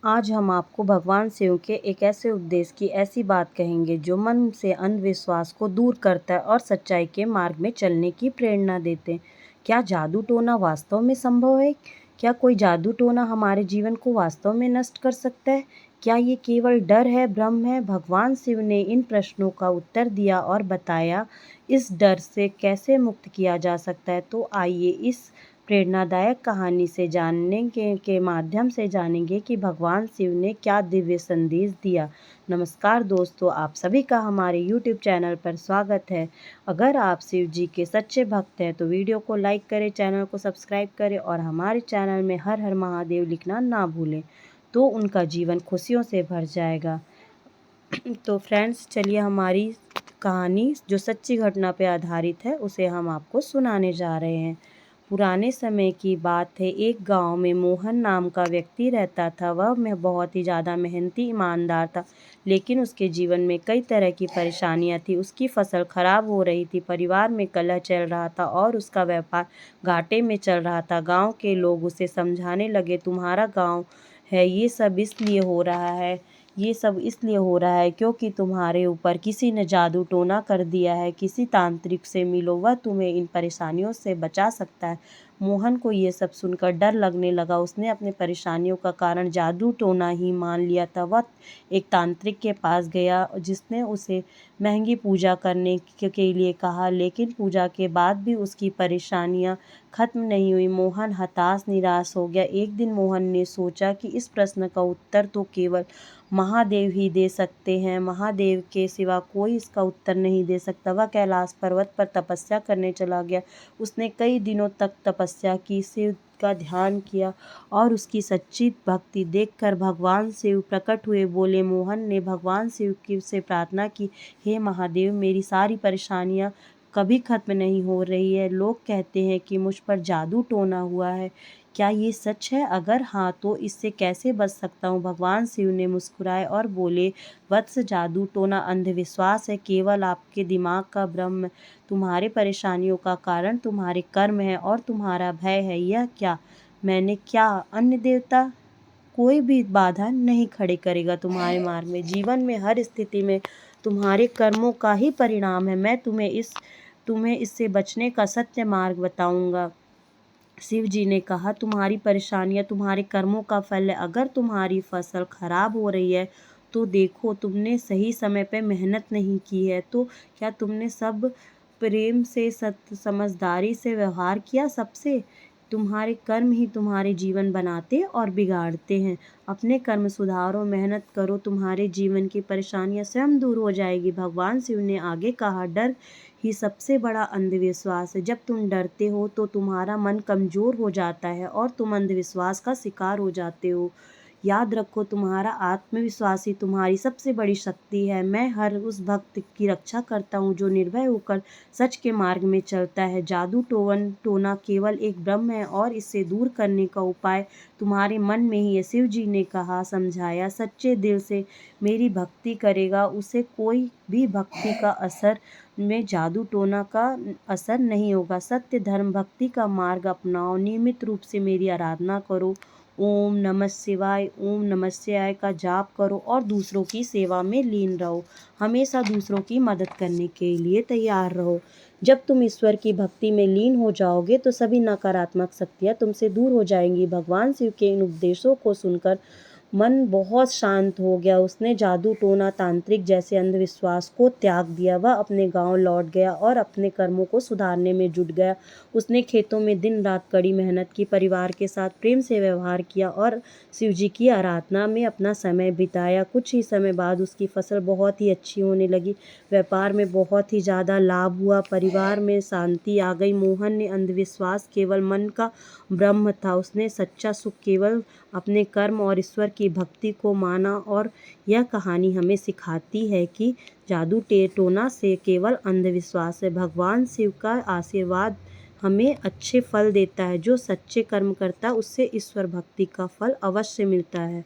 आज हम आपको भगवान शिव के एक ऐसे उपदेश की ऐसी बात कहेंगे जो मन से अंधविश्वास को दूर करता है और सच्चाई के मार्ग में चलने की प्रेरणा देते हैं। क्या जादू टोना वास्तव में संभव है? क्या कोई जादू टोना हमारे जीवन को वास्तव में नष्ट कर सकता है? क्या ये केवल डर है, भ्रम है? भगवान शिव ने इन प्रश्नों का उत्तर दिया और बताया इस डर से कैसे मुक्त किया जा सकता है। तो आइए इस प्रेरणादायक कहानी से जानने के माध्यम से जानेंगे कि भगवान शिव ने क्या दिव्य संदेश दिया। नमस्कार दोस्तों, आप सभी का हमारे YouTube चैनल पर स्वागत है। अगर आप शिव जी के सच्चे भक्त हैं तो वीडियो को लाइक करें, चैनल को सब्सक्राइब करें और हमारे चैनल में हर हर महादेव लिखना ना भूलें, तो उनका जीवन खुशियों से भर जाएगा। तो फ्रेंड्स, चलिए हमारी कहानी जो सच्ची घटना पर आधारित है उसे हम आपको सुनाने जा रहे हैं। पुराने समय की बात है। एक गांव में मोहन नाम का व्यक्ति रहता था। वह बहुत ही ज़्यादा मेहनती, ईमानदार था, लेकिन उसके जीवन में कई तरह की परेशानियां थी। उसकी फसल खराब हो रही थी, परिवार में कलह चल रहा था और उसका व्यापार घाटे में चल रहा था। गांव के लोग उसे समझाने लगे, तुम्हारा गांव है, ये सब इसलिए हो रहा है क्योंकि तुम्हारे ऊपर किसी ने जादू टोना कर दिया है। किसी तांत्रिक से मिलो, वह तुम्हें इन परेशानियों से बचा सकता है। मोहन को ये सब सुनकर डर लगने लगा। उसने अपने परेशानियों का कारण जादू टोना ही मान लिया था। वह एक तांत्रिक के पास गया जिसने उसे महंगी पूजा करने के लिए कहा, लेकिन पूजा के बाद भी उसकी परेशानियां खत्म नहीं हुई। मोहन हताश निराश हो गया। एक दिन मोहन ने सोचा कि इस प्रश्न का उत्तर तो केवल महादेव ही दे सकते हैं। महादेव के सिवा कोई इसका उत्तर नहीं दे सकता। वह कैलाश पर्वत पर तपस्या करने चला गया। उसने कई दिनों तक तपस्या की, शिव का ध्यान किया और उसकी सच्ची भक्ति देखकर भगवान शिव प्रकट हुए। बोले, मोहन ने भगवान शिव की से प्रार्थना की, हे महादेव, मेरी सारी परेशानियां कभी खत्म नहीं हो रही है। लोग कहते हैं कि मुझ पर जादू टोना हुआ है, क्या ये सच है? अगर हाँ, तो इससे कैसे बच सकता हूँ? भगवान शिव ने मुस्कुराए और बोले, वत्स, जादू टोना अंधविश्वास है, केवल आपके दिमाग का भ्रम। तुम्हारे परेशानियों का कारण तुम्हारे कर्म है और तुम्हारा भय है। यह क्या मैंने क्या अन्य देवता कोई भी बाधा नहीं खड़े करेगा तुम्हारे मार्ग में। जीवन में हर स्थिति में तुम्हारे कर्मों का ही परिणाम है। मैं तुम्हें इससे बचने का सत्य मार्ग बताऊंगा। शिव जी ने कहा, तुम्हारी परेशानियां तुम्हारे कर्मों का फल है। अगर तुम्हारी फसल खराब हो रही है तो देखो, तुमने सही समय पे मेहनत नहीं की है। तो क्या तुमने सब प्रेम से, समझदारी से व्यवहार किया सबसे? तुम्हारे कर्म ही तुम्हारे जीवन बनाते और बिगाड़ते हैं। अपने कर्म सुधारो, मेहनत करो, तुम्हारे जीवन की परेशानियां स्वयं दूर हो जाएगी। भगवान शिव ने आगे कहा, डर ही सबसे बड़ा अंधविश्वास है। जब तुम डरते हो तो तुम्हारा मन कमजोर हो जाता है और तुम अंधविश्वास का शिकार हो जाते हो। याद रखो, तुम्हारा आत्मविश्वास ही तुम्हारी सबसे बड़ी शक्ति है। मैं हर उस भक्त की रक्षा करता हूँ जो निर्भय होकर सच के मार्ग में चलता है। जादू टोना केवल एक भ्रम है और इससे दूर करने का उपाय तुम्हारे मन में ही है। शिव जी ने कहा, समझाया, सच्चे दिल से मेरी भक्ति करेगा उसे कोई भी भक्ति का असर में जादू टोना का असर नहीं होगा। सत्य, धर्म, भक्ति का मार्ग अपनाओ, नियमित रूप से मेरी आराधना करो, ओम नमः शिवाय, ओम नमः शिवाय का जाप करो और दूसरों की सेवा में लीन रहो। हमेशा दूसरों की मदद करने के लिए तैयार रहो। जब तुम ईश्वर की भक्ति में लीन हो जाओगे तो सभी नकारात्मक शक्तियाँ तुमसे दूर हो जाएंगी। भगवान शिव के इन उपदेशों को सुनकर मन बहुत शांत हो गया। उसने जादू टोना, तांत्रिक जैसे अंधविश्वास को त्याग दिया। वह अपने गांव लौट गया और अपने कर्मों को सुधारने में जुट गया। उसने खेतों में दिन रात कड़ी मेहनत की, परिवार के साथ प्रेम से व्यवहार किया और शिव जी की आराधना में अपना समय बिताया। कुछ ही समय बाद उसकी फसल बहुत ही अच्छी होने लगी। व्यापार में बहुत ही ज़्यादा लाभ हुआ, परिवार में शांति आ गई। मोहन ने अंधविश्वास केवल मन का ब्रह्म था। उसने सच्चा सुख केवल अपने कर्म और ईश्वर की भक्ति को माना। और यह कहानी हमें सिखाती है कि जादू टोना से केवल अंधविश्वास है। भगवान शिव का आशीर्वाद हमें अच्छे फल देता है। जो सच्चे कर्म करता है उससे ईश्वर भक्ति का फल अवश्य मिलता है।